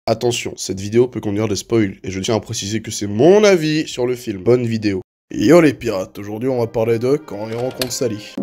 Attention, cette vidéo peut contenir des spoils, et je tiens à préciser que c'est mon avis sur le film. Bonne vidéo. Et yo les pirates, aujourd'hui on va parler de Quand Harry rencontre Sally.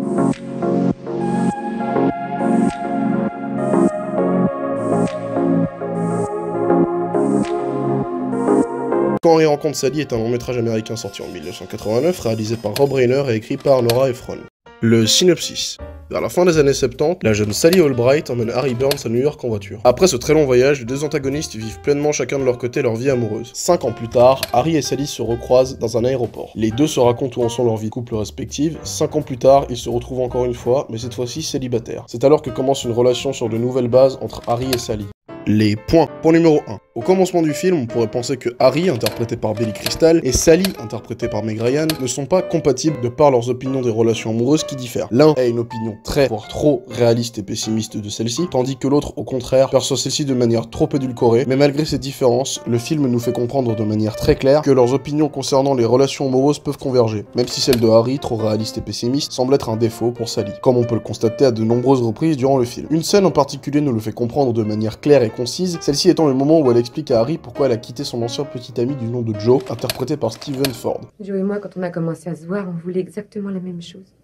Quand Harry rencontre Sally est un long métrage américain sorti en 1989, réalisé par Rob Reiner et écrit par Nora Ephron. Le synopsis. Vers la fin des années 70, la jeune Sally Albright emmène Harry Burns à New York en voiture. Après ce très long voyage, les deux antagonistes vivent pleinement chacun de leur côté leur vie amoureuse. 5 ans plus tard, Harry et Sally se recroisent dans un aéroport. Les deux se racontent où en sont leurs vies de couple respectives. 5 ans plus tard, ils se retrouvent encore une fois, mais cette fois-ci célibataires. C'est alors que commence une relation sur de nouvelles bases entre Harry et Sally. Les points. Point numéro 1. Au commencement du film, on pourrait penser que Harry, interprété par Billy Crystal, et Sally, interprétée par Meg Ryan, ne sont pas compatibles de par leurs opinions des relations amoureuses qui diffèrent. L'un a une opinion très, voire trop réaliste et pessimiste de celle-ci, tandis que l'autre, au contraire, perçoit celle-ci de manière trop édulcorée, mais malgré ces différences, le film nous fait comprendre de manière très claire que leurs opinions concernant les relations amoureuses peuvent converger, même si celle de Harry, trop réaliste et pessimiste, semble être un défaut pour Sally, comme on peut le constater à de nombreuses reprises durant le film. Une scène en particulier nous le fait comprendre de manière claire et concise, celle-ci étant le moment où elle explique à Harry pourquoi elle a quitté son ancien petit ami du nom de Joe, interprété par Stephen Ford. Joe et moi, quand on a commencé à se voir, on voulait exactement la même chose.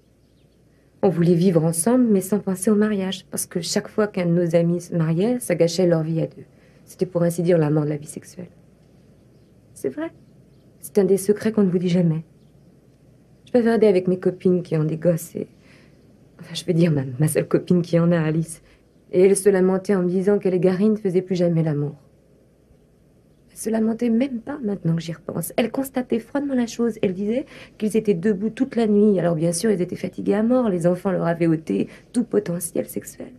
On voulait vivre ensemble, mais sans penser au mariage, parce que chaque fois qu'un de nos amis se mariait, ça gâchait leur vie à deux. C'était pour ainsi dire la mort de la vie sexuelle. C'est vrai. C'est un des secrets qu'on ne vous dit jamais. Je bavardais avec mes copines qui ont des gosses et... Enfin, je veux dire, ma seule copine qui en a, Alice. Et elle se lamentait en me disant que les Gary ne faisaient plus jamais l'amour. Elle se lamentait même pas maintenant que j'y repense. Elle constatait froidement la chose. Elle disait qu'ils étaient debout toute la nuit. Alors bien sûr, ils étaient fatigués à mort. Les enfants leur avaient ôté tout potentiel sexuel.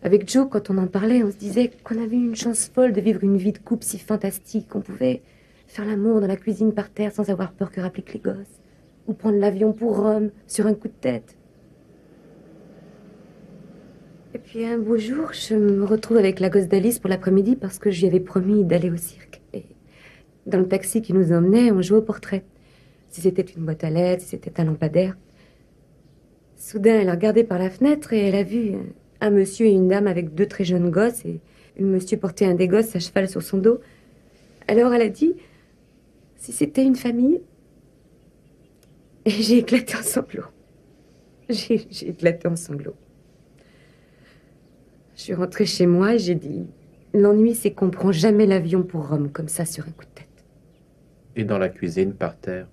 Avec Joe, quand on en parlait, on se disait qu'on avait une chance folle de vivre une vie de couple si fantastique qu'on pouvait faire l'amour dans la cuisine par terre sans avoir peur que rappliquent les gosses. Ou prendre l'avion pour Rome sur un coup de tête. Et puis un beau jour, je me retrouve avec la gosse d'Alice pour l'après-midi parce que je lui avais promis d'aller au cirque. Et dans le taxi qui nous emmenait, on jouait au portrait. Si c'était une boîte à lettres, si c'était un lampadaire. Soudain, elle a regardé par la fenêtre et elle a vu un monsieur et une dame avec deux très jeunes gosses. Et le monsieur portait un des gosses à cheval sur son dos. Alors elle a dit, si c'était une famille... Et j'ai éclaté en sanglots. J'ai éclaté en sanglots. Je suis rentrée chez moi et j'ai dit... L'ennui, c'est qu'on prend jamais l'avion pour Rome, comme ça, sur un coup de tête. Et dans la cuisine, par terre?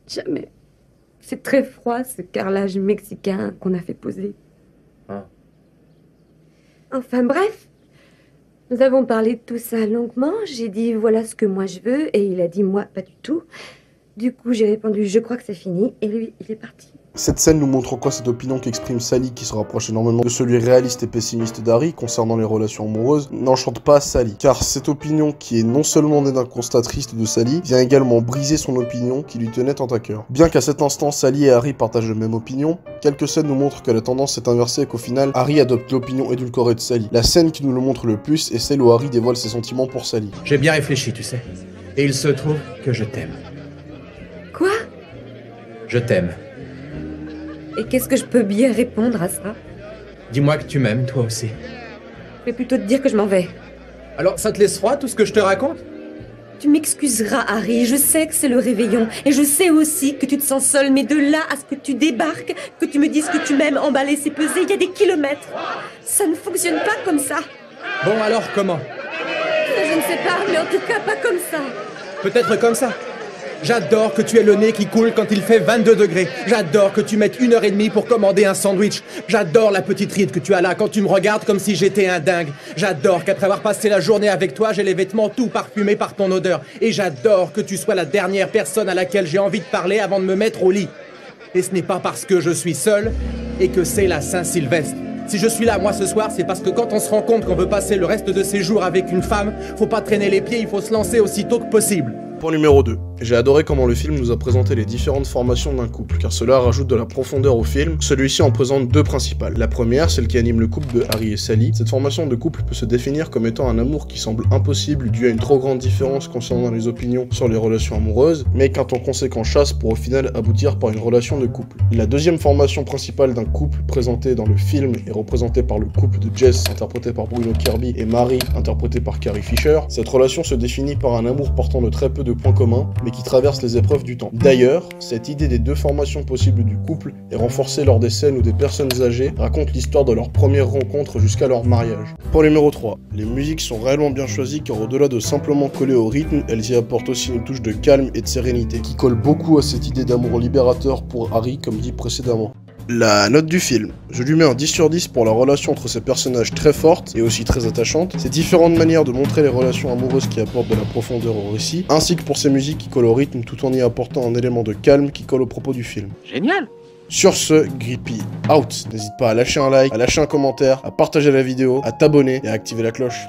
Jamais. C'est très froid, ce carrelage mexicain qu'on a fait poser. Ah. Enfin, bref. Nous avons parlé de tout ça longuement. J'ai dit, voilà ce que moi je veux. Et il a dit, moi, pas du tout. Du coup, j'ai répondu, je crois que c'est fini. Et lui, il est parti. Cette scène nous montre quoi cette opinion qu'exprime Sally, qui se rapproche énormément de celui réaliste et pessimiste d'Harry concernant les relations amoureuses, n'enchante pas Sally. Car cette opinion, qui est non seulement née d'un constat triste de Sally, vient également briser son opinion qui lui tenait tant à cœur. Bien qu'à cet instant, Sally et Harry partagent la même opinion, quelques scènes nous montrent que la tendance s'est inversée et qu'au final, Harry adopte l'opinion édulcorée de Sally. La scène qui nous le montre le plus est celle où Harry dévoile ses sentiments pour Sally. J'ai bien réfléchi, tu sais. Et il se trouve que je t'aime. Quoi? Je t'aime. Et qu'est-ce que je peux bien répondre à ça? Dis-moi que tu m'aimes, toi aussi. Je vais plutôt te dire que je m'en vais. Alors, ça te laisse froid, tout ce que je te raconte? Tu m'excuseras, Harry, je sais que c'est le réveillon. Et je sais aussi que tu te sens seul, mais de là à ce que tu débarques, que tu me dises que tu m'aimes, emballer, c'est peser, il y a des kilomètres. Ça ne fonctionne pas comme ça. Bon, alors, comment? Ça, je ne sais pas, mais en tout cas, pas comme ça. Peut-être comme ça. J'adore que tu aies le nez qui coule quand il fait 22 degrés. J'adore que tu mettes 1h30 pour commander un sandwich. J'adore la petite ride que tu as là quand tu me regardes comme si j'étais un dingue. J'adore qu'après avoir passé la journée avec toi, j'ai les vêtements tout parfumés par ton odeur. Et j'adore que tu sois la dernière personne à laquelle j'ai envie de parler avant de me mettre au lit. Et ce n'est pas parce que je suis seul et que c'est la Saint-Sylvestre. Si je suis là, moi, ce soir, c'est parce que quand on se rend compte qu'on veut passer le reste de ses jours avec une femme, faut pas traîner les pieds, il faut se lancer aussitôt que possible. Point numéro 2. J'ai adoré comment le film nous a présenté les différentes formations d'un couple, car cela rajoute de la profondeur au film. Celui-ci en présente deux principales. La première, celle qui anime le couple de Harry et Sally. Cette formation de couple peut se définir comme étant un amour qui semble impossible dû à une trop grande différence concernant les opinions sur les relations amoureuses, mais qu'un ton conséquent chasse pour au final aboutir par une relation de couple. La deuxième formation principale d'un couple présentée dans le film est représentée par le couple de Jess, interprété par Bruno Kirby, et Mary, interprétée par Carrie Fisher. Cette relation se définit par un amour portant de très peu de points communs, mais qui traverse les épreuves du temps. D'ailleurs, cette idée des deux formations possibles du couple est renforcée lors des scènes où des personnes âgées racontent l'histoire de leur première rencontre jusqu'à leur mariage. Point numéro 3. Les musiques sont réellement bien choisies car au-delà de simplement coller au rythme, elles y apportent aussi une touche de calme et de sérénité, qui colle beaucoup à cette idée d'amour libérateur pour Harry comme dit précédemment. La note du film. Je lui mets un 10 sur 10 pour la relation entre ces personnages très forte et aussi très attachante, ces différentes manières de montrer les relations amoureuses qui apportent de la profondeur au récit, ainsi que pour ces musiques qui collent au rythme tout en y apportant un élément de calme qui colle au propos du film. Génial! Sur ce, Grippy out. N'hésite pas à lâcher un like, à lâcher un commentaire, à partager la vidéo, à t'abonner et à activer la cloche.